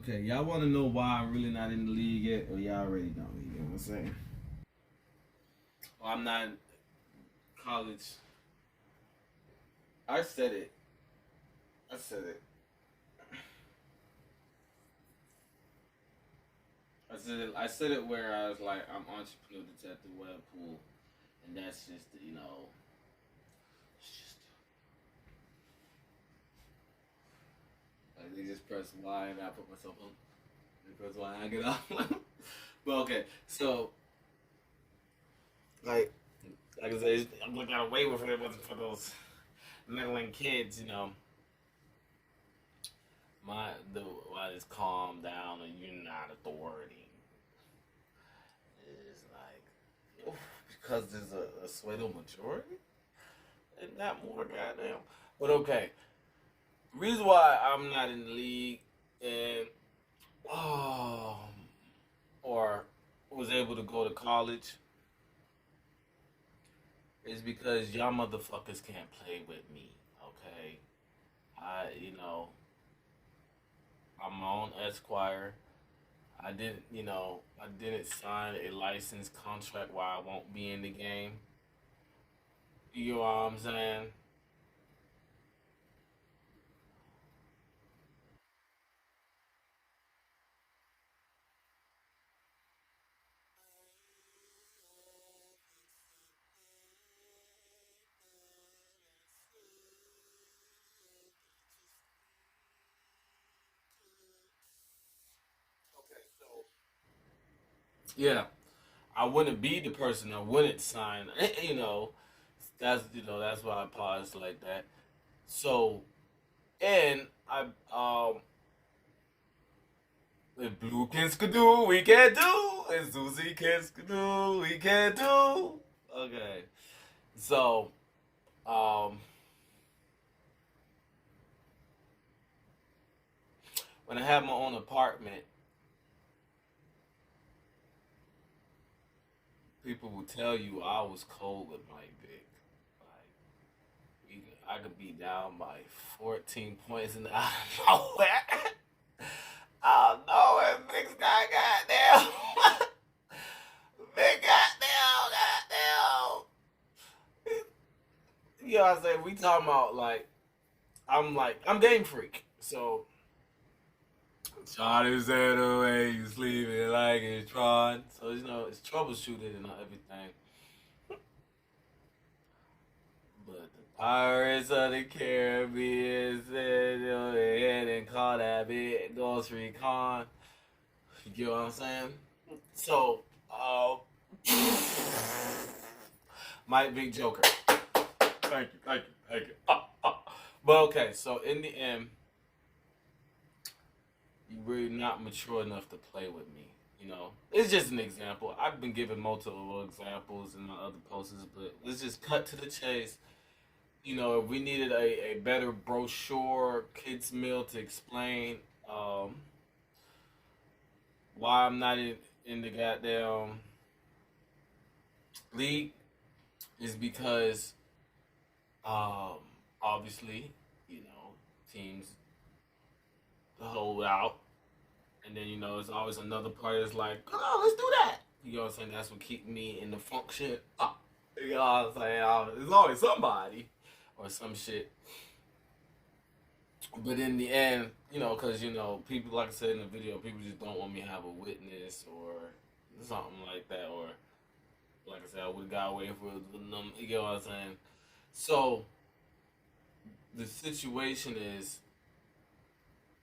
Okay, y'all want to know why I'm really not in the league yet, or y'all already know? You know what I'm saying? Well, I'm not in college. I said it. I said it. I said it. I said it where I was like, I'm entrepreneur that's at the Webpool, and that's just it's just like they just press Y and I put myself on. They press Y and I get off. But okay, so like like I said, I'm looking at away with it wasn't for those meddling kids, you know. Why it's calm down and you're not authority. It's like because there's a pseudo majority? Isn't that more goddamn? But okay. Reason why I'm not in the league and um or was able to go to college is because y'all motherfuckers can't play with me. Okay. I'm my own Esquire. I didn't sign a license contract while I won't be in the game. You know what I'm saying? Okay, so yeah, I wouldn't be the person that wouldn't sign. That's why I paused like that. So and I if Blue can skadoo, we can do. If Susie can skadoo, we can do. Okay, so um when I had my own apartment, people will tell you I was cold with my dick. I could be down by 14 points and out of nowhere. Out of nowhere, big guy, goddamn. Big goddamn, goddamn. You know what I'm saying? We talking about I'm game freak. So Charlie said the way you sleeping like it's Tron. So it's troubleshooted and everything. But the Pirates of the Caribbean said go ahead and call that bit Ghost Recon. You get what I'm saying? So, Mike Big Joker. Thank you. But okay, so in the end, you really not mature enough to play with me. It's just an example. I've been given multiple examples in my other posts, but let's just cut to the chase. If we needed a better brochure, kids meal to explain why I'm not in the goddamn league, is because um, obviously, teams hold out, and then there's always another player that's like, come on, let's do that. You know what I'm saying? That's what keep me in the function. You know what I'm saying? There's always somebody or some shit. But in the end, because people, like I said in the video, people just don't want me to have a witness or something like that, or like I said, I would have got away with them. You know what I'm saying? So the situation is,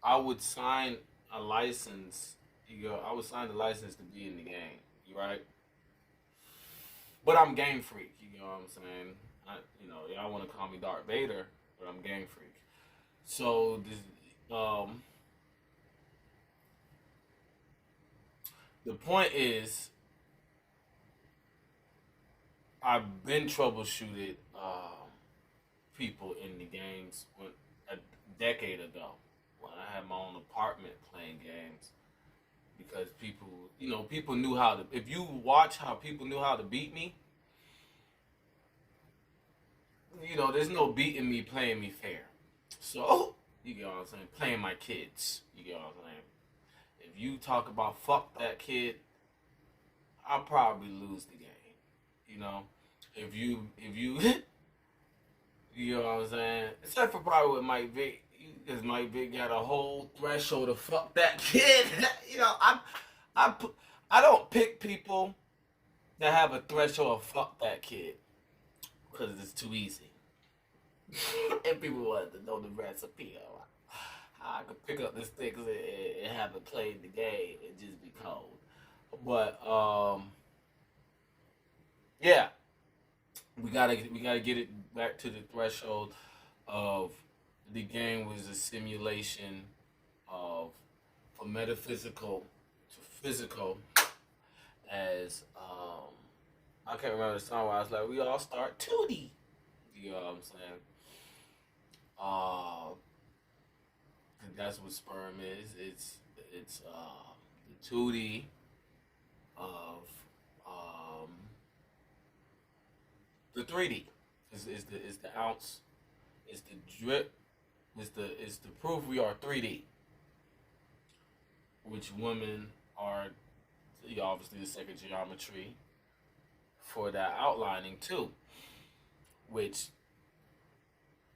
I would sign a license. I would sign the license to be in the game. You right? But I'm game freak. You know what I'm saying? Y'all want to call me Darth Vader, but I'm game freak. So the point is, I've been troubleshooted people in the games a decade ago when I had my own apartment playing games, because people knew how to. If you watch how people knew how to beat me, there's no beating me playing me fair. So you get what I'm saying? Playing my kids. You get what I'm saying? If you talk about fuck that kid, I'll probably lose the game. You know, if you you know what I'm saying? Except for probably with Mike Vick, because Mike Vick got a whole threshold of fuck that kid. You know, I I don't pick people that have a threshold of fuck that kid because it's too easy. And people want to know the recipe. I could pick up the sticks and haven't played the game and just be cold. But yeah, we gotta get it back to the threshold of the game was a simulation of a metaphysical to physical as I can't remember the song where I was like, we all start 2D. You know what I'm saying? Uh, and that's what sperm is. It's the 2D of um, the 3D. Is the ounce. It's the drip. It's the proof we are 3D. Which women are obviously the second geometry for that outlining too, which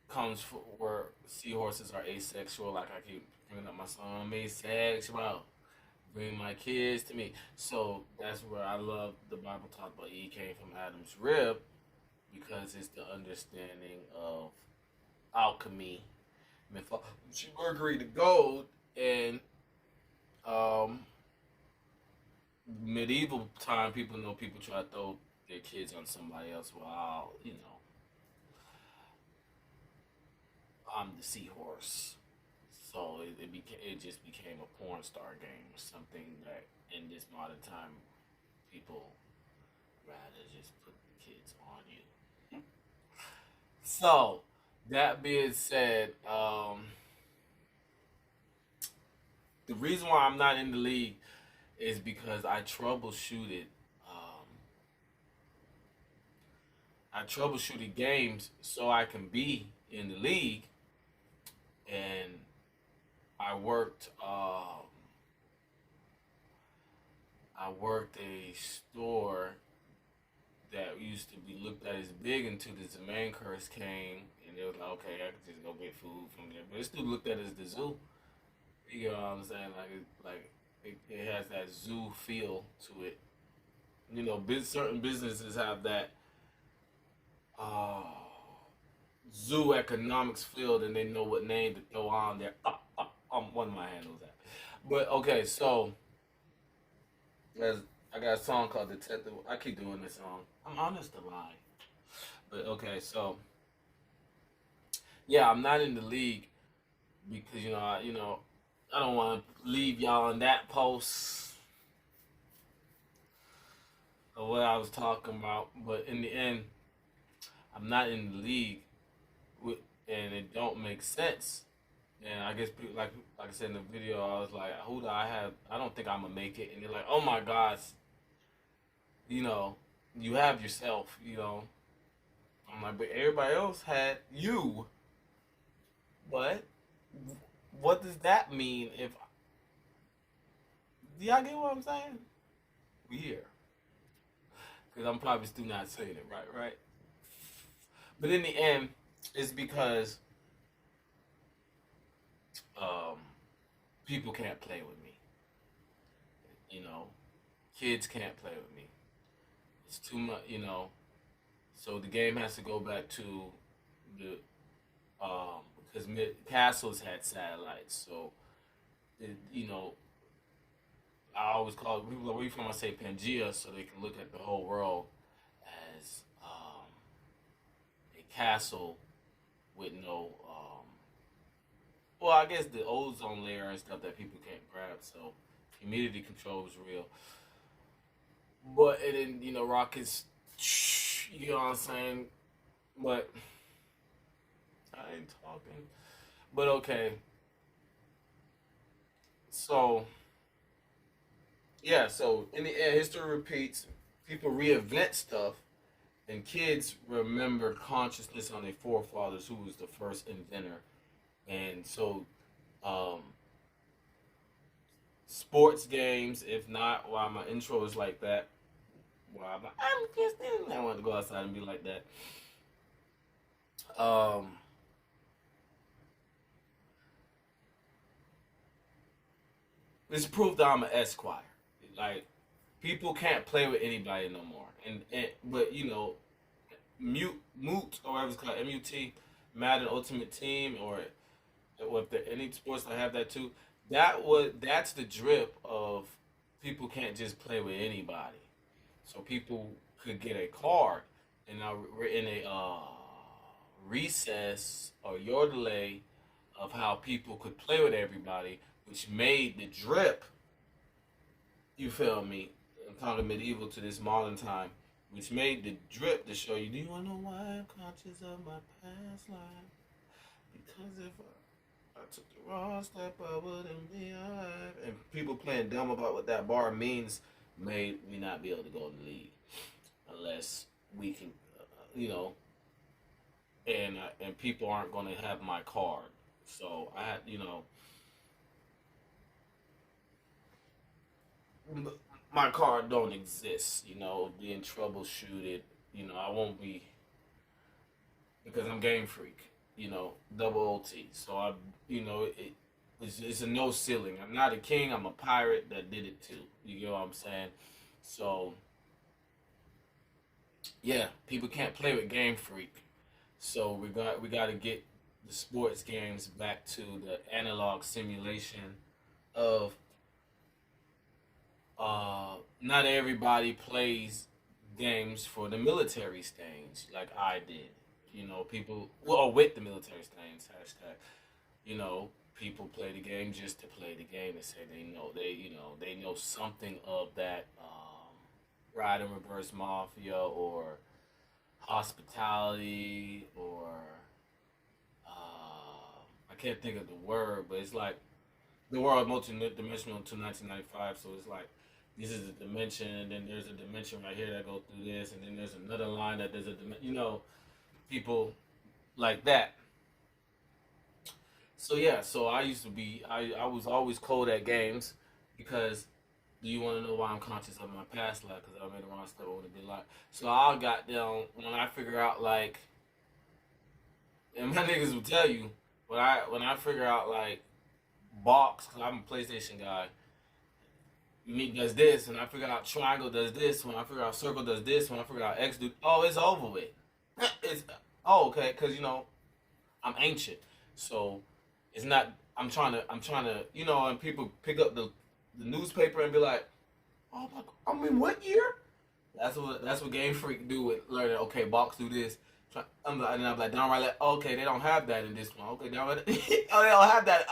comes for where seahorses are asexual. Like I keep bringing up my song, I'm asexual. Bring my kids to me. So that's where I love the Bible talk about Eve came from Adam's rib because it's the understanding of alchemy, mythology, mercury to gold, and um, medieval time. People try to throw their kids on somebody else. Well, I'm the seahorse. So it just became a porn star game or something that in this modern time people rather just put the kids on you. So that being said, the reason why I'm not in the league is because I troubleshooted games so I can be in the league, and I worked. I worked a store that used to be looked at as big until the Zaman curse came, and it was like, okay, I could just go get food from there. But it's still looked at as the zoo. You know what I'm saying? It has that zoo feel to it. Certain businesses have that uh, zoo economics field, and they know what name to throw on there. One of my handles that. But okay, so as I got a song called Detective. I keep doing this song. I'm honest to lie. But okay, so yeah, I'm not in the league because I don't want to leave y'all on that post of what I was talking about. But in the end, I'm not in the league, with, and it don't make sense. And I guess people, like I said in the video, I was like, who do I have? I don't think I'm gonna make it. And they're like, oh my gosh, you know, you have yourself. I'm like, but everybody else had you. What? What does that mean? If do y'all get what I'm saying? We here because I'm probably still not saying it right, right? But in the end, it's because um, people can't play with me. You know, kids can't play with me. It's too much. So the game has to go back to the because castles had satellites. So I always call people where you from. I say Pangea, so they can look at the whole world as a castle with no. Well, I guess the ozone layer and stuff that people can't grab. So humidity control is real. But it didn't, rockets. You know what I'm saying? But I ain't talking. But okay. So yeah, so in the end, history repeats. People reinvent stuff, and kids remember consciousness on their forefathers, who was the first inventor. And so, um, sports games. If not, why my intro is like that. Why I'm just I want to go outside and be like that. Um, it's proof that I'm an Esquire. Like people can't play with anybody no more. And but Moot or whatever it's called, MUT, Madden Ultimate Team, or if there any sports that have that too. That's the drip of people can't just play with anybody. So people could get a card, and now we're in a recess or your delay of how people could play with everybody, which made the drip. You feel me? I'm talking medieval to this modern time, which made the drip to show you. Do you want to know why I'm conscious of my past life? Because if I took the wrong step, I wouldn't be alive. And people playing dumb about what that bar means made me not be able to go in the league unless we can, you know, and people aren't going to have my card. So I had, my card don't exist. Being troubleshooted. I won't be because I'm game freak. Double OT. So it's a no ceiling. I'm not a king. I'm a pirate that did it too. You get what I'm saying? So yeah, people can't play with Game Freak. So we got to get the sports games back to the analog simulation of not everybody plays games for the military stains like I did. People well with the military stains hashtag. People play the game just to play the game and say they know something of that ride and reverse mafia or hospitality or I can't think of the word, but it's like the world multi-dimensional to 1995. So it's like this is a dimension, and then there's a dimension right here that goes through this, and then there's another line that there's a dimension. People like that. So yeah, so I used to be I was always cold at games because do you want to know why I'm conscious of my past life? Because I made the wrong step, I would have been like. So I got down when I figure out like, and my niggas will tell you when I figure out like box, because I'm a PlayStation guy. Meat does this, when I figure out triangle does this, when I figure out circle does this, when I figure out X do, oh, it's over with. It's okay, because I'm ancient, so it's not. I'm trying to, and people pick up the newspaper and be like, oh my, I mean, what year? That's what Game Freak do with learning. Okay, box do this. And I'm like, downright like, okay, they don't have that in this one. Okay, downright, oh, they don't have that.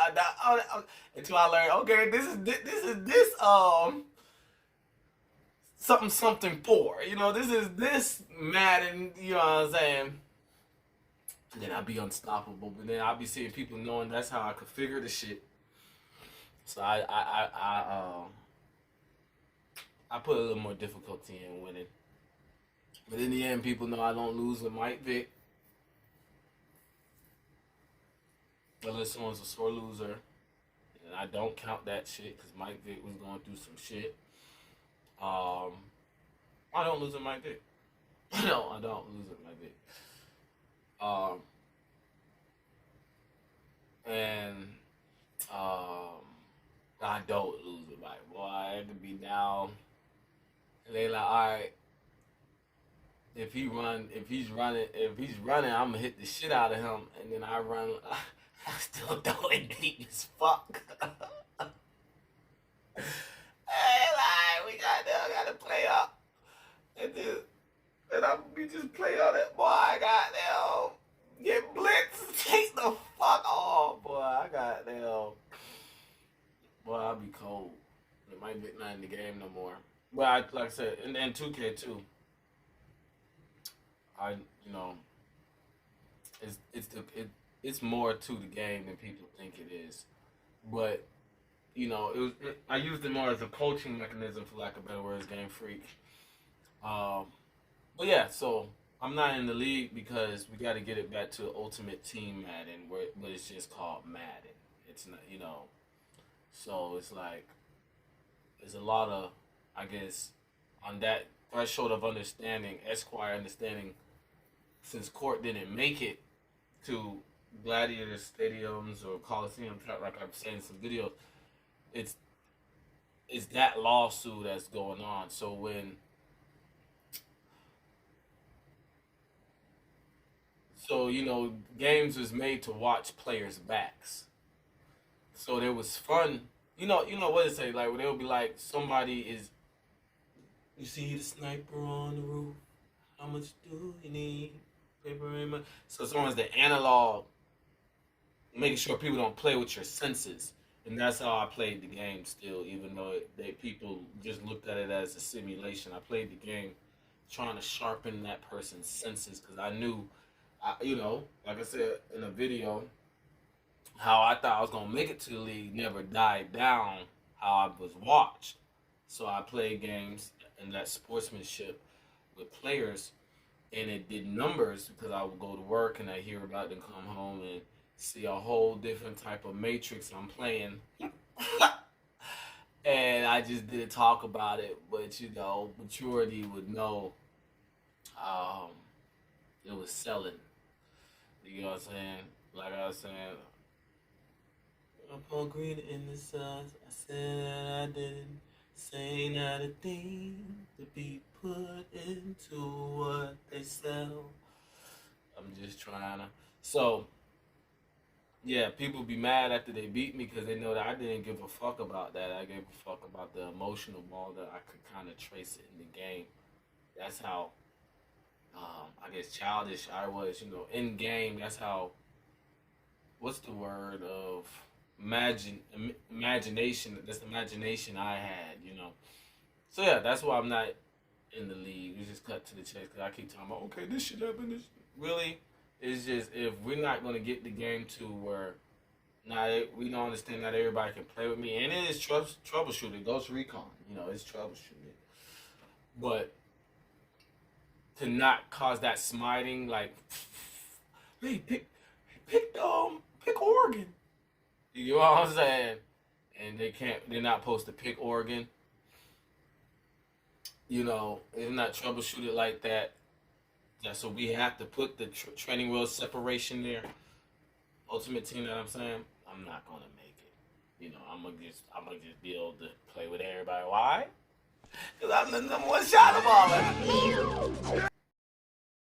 Until I learn, okay, this is something something four. This is this Madden. You know what I'm saying? And then I'd be unstoppable. But then I'd be seeing people knowing that's how I configure the shit. So I put a little more difficulty in winning. But in the end, people know I don't lose with Mike Vick. Unless someone's a sore loser. And I don't count that shit because Mike Vick was going through some shit. I don't lose with Mike Vick. No, I don't lose with Mike Vick. And I don't lose with Mike. Boy, I had to be down. And they like, all right. If he's running, I'm gonna hit the shit out of him, and then I run. I still throw it deep as fuck. Hey, like we gotta play up, and I'm be just play on that boy. I got them get blitzed, take the fuck off, boy. I got them. Boy, I'll be cold. It might be not in the game no more. But like I said, and 2K too. I it's more to the game than people think it is, but I used it more as a coaching mechanism for lack of better words. Game Freak, but yeah, so I'm not in the league because we got to get it back to Ultimate Team Madden, but it's just called Madden. It's not, so it's like is a lot of, I guess, on that threshold of understanding, Esquire understanding, since Court didn't make it to gladiator stadiums or coliseum, like I'm saying in some videos, it's it's that lawsuit that's going on. So games was made to watch players' backs. So there was fun. You know what it say, like they'll be like, somebody is, you see the sniper on the roof. How much do you need? Paper and money. So someone's the analog, making sure people don't play with your senses. And that's how I played the game still, even though people just looked at it as a simulation. I played the game trying to sharpen that person's senses, because I knew, like I said in a video, how I thought I was going to make it to the league never died down, how I was watched. So I played games and that sportsmanship with players, and it did numbers, because I would go to work and I hear about them, come home and see a whole different type of matrix I'm playing. And I just didn't talk about it, but maturity would know, um, it was selling. You know what I'm saying? Like I was saying, up on green in the sun, I said I didn't say not a thing to be put into what they sell. I'm just trying to. So, yeah, people be mad after they beat me because they know that I didn't give a fuck about that. I gave a fuck about the emotional ball that I could kind of trace it in the game. That's how, I guess, childish I was, in game. That's how, what's the word of imagination? That's the imagination I had. So, yeah, that's why I'm not in the league. We just cut to the chase, because I keep talking about, okay, this shit happened. Really? It's just, if we're not going to get the game to where we don't understand that everybody can play with me, and it is troubleshooting. Ghost Recon, it's troubleshooting. But to not cause that smiting, like, hey, pick Oregon. You know what I'm saying? And they're not supposed to pick Oregon. It's not troubleshooted like that. Yeah, so we have to put the training wheel separation there. Ultimate Team, that I'm saying, I'm not gonna make it. I'm gonna just be able to play with everybody. Why? Because I'm the number one shot of all.